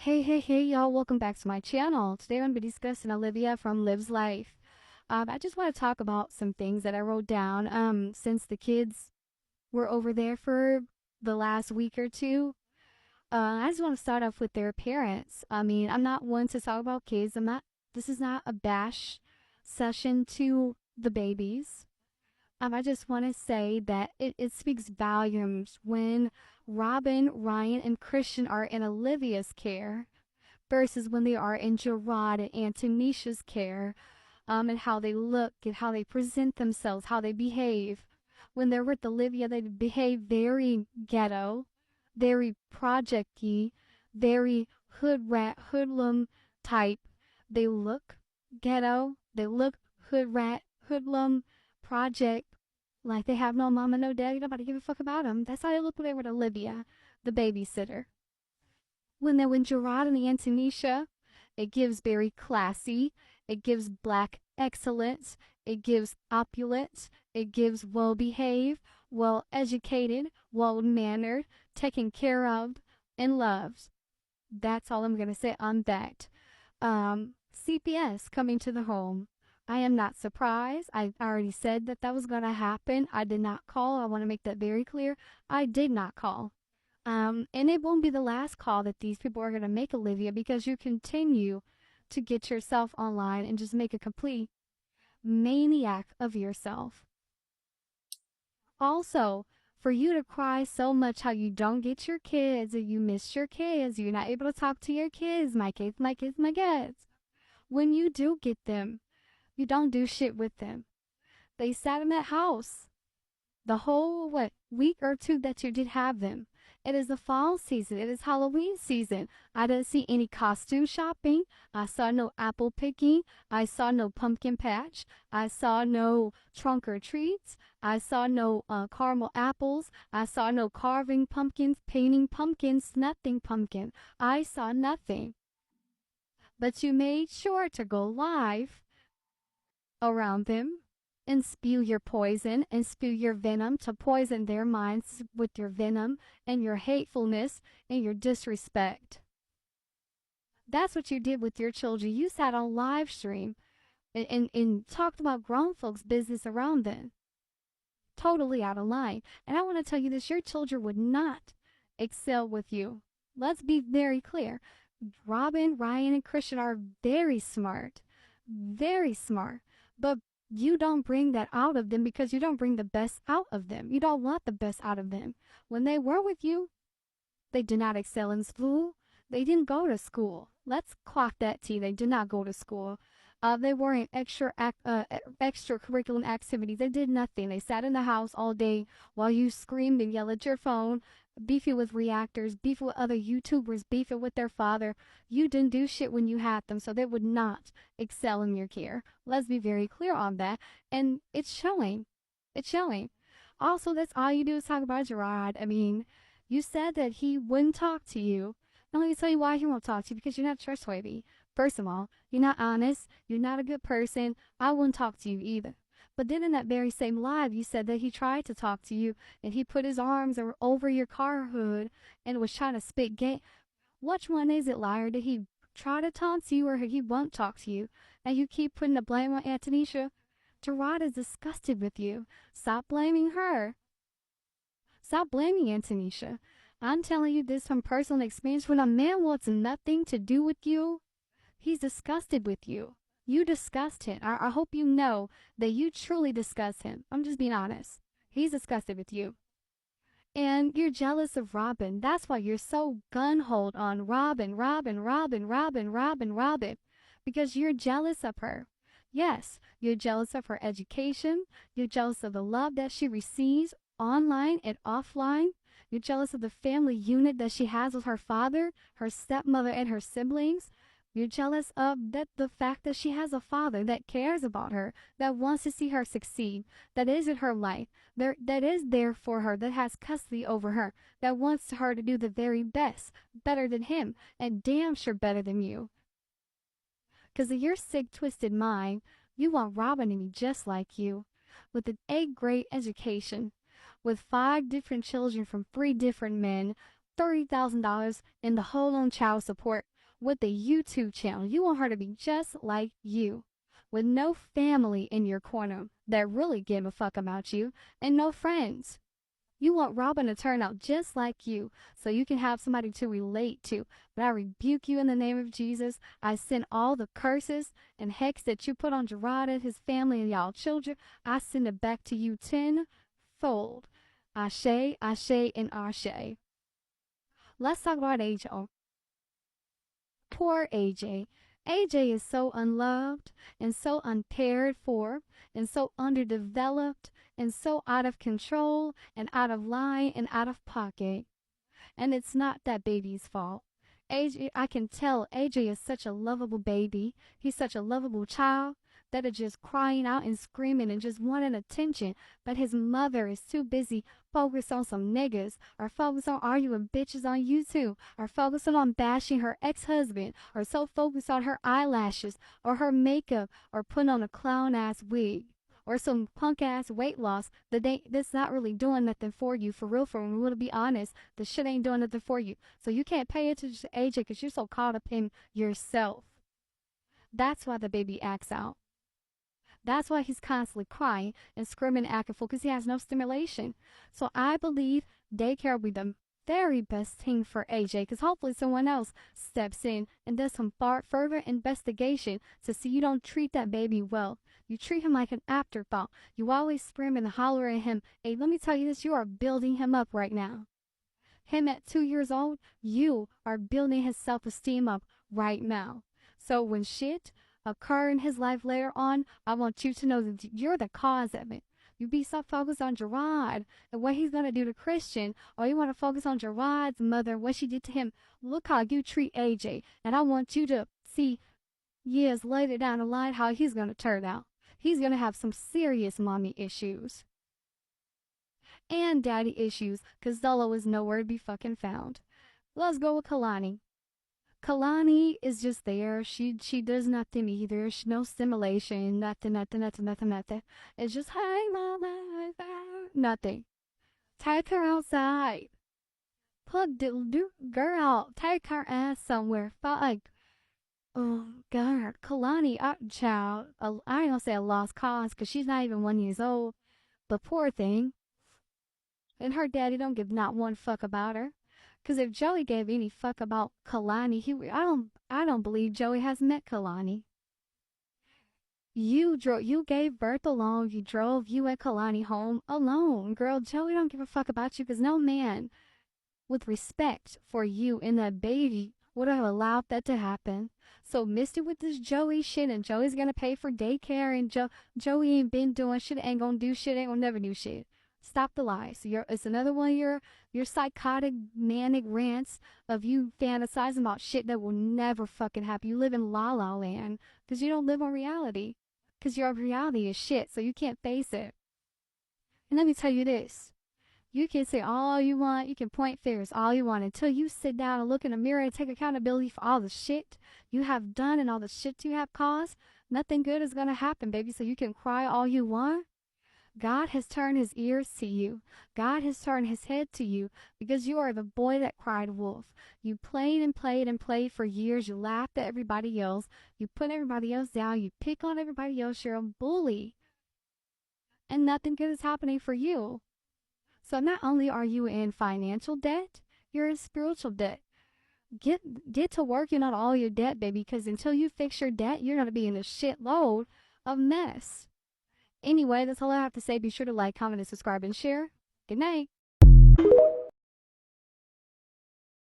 Hey, y'all, welcome back to my channel. Today I'm going to be discussing Olivia from Liv's Life. I just want to talk about some things that I wrote down since the kids were over there for the last week or two. I just want to start off with their parents. I mean, I'm not one to talk about kids. This is not a bash session to the babies. I just want to say that it speaks volumes when Robin, Ryan, and Christian are in Olivia's care versus when they are in Gerard and Antonisha's care, and how they look and how they present themselves, how they behave. When they're with Olivia, they behave very ghetto, very project-y, very hood rat, hoodlum type. They look ghetto, they look hood rat, hoodlum, project, like they have no mama, no daddy, nobody give a fuck about them. That's how they look when they're with Olivia, the babysitter. When they're with Gerard and Antonisha, it gives very classy, it gives black excellence, it gives opulence, it gives well behaved, well educated, well mannered, taken care of, and loved. That's all I'm gonna say on that. CPS coming to the home. I am not surprised. I already said that that was going to happen. I did not call. I want to make that very clear. I did not call. And it won't be the last call that these people are going to make, Olivia, because you continue to get yourself online and just make a complete maniac of yourself. Also, for you to cry so much how you don't get your kids, or you miss your kids, you're not able to talk to your kids, my kids, my kids, my kids. When you do get them, you don't do shit with them. They sat in that house the whole, week or two that you did have them. It is the fall season. It is Halloween season. I didn't see any costume shopping. I saw no apple picking. I saw no pumpkin patch. I saw no trunk or treats. I saw no caramel apples. I saw no carving pumpkins, painting pumpkins, nothing pumpkin. I saw nothing. But you made sure to go live around them and spew your poison and spew your venom to poison their minds with your venom and your hatefulness and your disrespect. That's what you did with your children. You sat on live stream and talked about grown folks' business around them. Totally out of line. And I want to tell you this, your children would not excel with you. Let's be very clear. Robin, Ryan, and Christian are very smart. Very smart. But you don't bring that out of them because you don't bring the best out of them. You don't want the best out of them. When they were with you, they did not excel in school. They didn't go to school. Let's clock that T. They did not go to school. They were in extracurricular activities. They did nothing. They sat in the house all day while you screamed and yelled at your phone, beefing with reactors, beefing with other YouTubers, beefing with their father. You didn't do shit when you had them, so they would not excel in your care. Let's be very clear on that. And it's showing. It's showing. Also, that's all you do is talk about Gerard. I mean, you said that he wouldn't talk to you. Now let me tell you why he won't talk to you, because you're not trustworthy. First of all, you're not honest. You're not a good person. I wouldn't talk to you either. But then in that very same live, you said that he tried to talk to you and he put his arms over your car hood and was trying to spit game. Which one is it, liar? Did he try to talk to you or he won't talk to you? And you keep putting the blame on Antonisha. Gerard is disgusted with you. Stop blaming her. Stop blaming Antonisha. I'm telling you this from personal experience. When a man wants nothing to do with you, he's disgusted with you. You disgust him. I hope you know that you truly disgust him. I'm just being honest. He's disgusted with you. And you're jealous of Robin. That's why you're so gun-holed on Robin, Robin, Robin, Robin, Robin, Robin. Because you're jealous of her. Yes, you're jealous of her education. You're jealous of the love that she receives online and offline. You're jealous of the family unit that she has with her father, her stepmother, and her siblings. You're jealous of the fact that she has a father that cares about her, that wants to see her succeed, that is in her life, that is there for her, that has custody over her, that wants her to do the very best, better than him, and damn sure better than you. Because of your sick, twisted mind, you want Robin to be just like you, with an 8th grade education, with 5 different children from 3 different men, $30,000 in the whole on child support. with a YouTube channel. You want her to be just like you, with no family in your corner that really give a fuck about you, and no friends. You want Robin to turn out just like you so you can have somebody to relate to. But I rebuke you in the name of Jesus. I send all the curses and hex that you put on Gerard and his family and y'all children. I send it back to you tenfold. Ashe, Ashe, and Ashe. Let's talk about AJ. Poor AJ. AJ is so unloved and so uncared for and so underdeveloped and so out of control and out of line and out of pocket. And it's not that baby's fault. AJ, I can tell AJ is such a lovable baby. He's such a lovable child that is just crying out and screaming and just wanting attention. But his mother is too busy focused on some niggas, or focused on arguing bitches on YouTube, or focusing on bashing her ex-husband, or so focused on her eyelashes, or her makeup, or putting on a clown-ass wig, or some punk-ass weight loss that's not really doing nothing for you. For real, to be honest, the shit ain't doing nothing for you. So you can't pay attention to AJ because you're so caught up in yourself. That's why the baby acts out. That's why he's constantly crying and screaming and acting fool, because he has no stimulation. So I believe daycare will be the very best thing for AJ, because hopefully someone else steps in and does some further investigation to see you don't treat that baby well. You treat him like an afterthought. You always scream and holler at him. Hey, let me tell you this, you are building him up right now. Him at 2 years old, you are building his self-esteem up right now. So when shit occur in his life later on, I want you to know that you're the cause of it. You be so focused on Gerard and what he's going to do to Christian, or you want to focus on Gerard's mother, what she did to him. Look how you treat AJ. And I want you to see years later down the line how he's going to turn out. He's going to have some serious mommy issues. And daddy issues, because Zolo is nowhere to be fucking found. Let's go with Kalani. Kalani is just there. She does nothing either. No stimulation. Nothing. It's just, hey, mama, nothing. Take her outside. Put the girl out. Take her ass somewhere. Fuck. Oh, God. Kalani, child. I ain't gonna say a lost cause because she's not even 1 year old. But poor thing. And her daddy don't give not one fuck about her. Because if Joey gave any fuck about Kalani, I don't believe Joey has met Kalani. You gave birth alone. You drove you and Kalani home alone. Girl, Joey don't give a fuck about you because no man with respect for you and that baby would have allowed that to happen. So missed it with this Joey shit, and Joey's gonna pay for daycare, and Joey ain't been doing shit, ain't gonna do shit, ain't gonna never do shit. Stop the lies. So it's another one of your psychotic, manic rants of you fantasizing about shit that will never fucking happen. You live in La La Land because you don't live on reality. Because your reality is shit, so you can't face it. And let me tell you this. You can say all you want. You can point fingers all you want until you sit down and look in the mirror and take accountability for all the shit you have done and all the shit you have caused. Nothing good is going to happen, baby, so you can cry all you want. God has turned his ears to you. God has turned his head to you because you are the boy that cried wolf. You played and played and played for years. You laughed at everybody else. You put everybody else down. You pick on everybody else. You're a bully. And nothing good is happening for you. So not only are you in financial debt, you're in spiritual debt. Get to working on all your debt, baby, because until you fix your debt, you're going to be in a shitload of mess. Anyway, that's all I have to say. Be sure to like, comment, and subscribe, and share. Good night.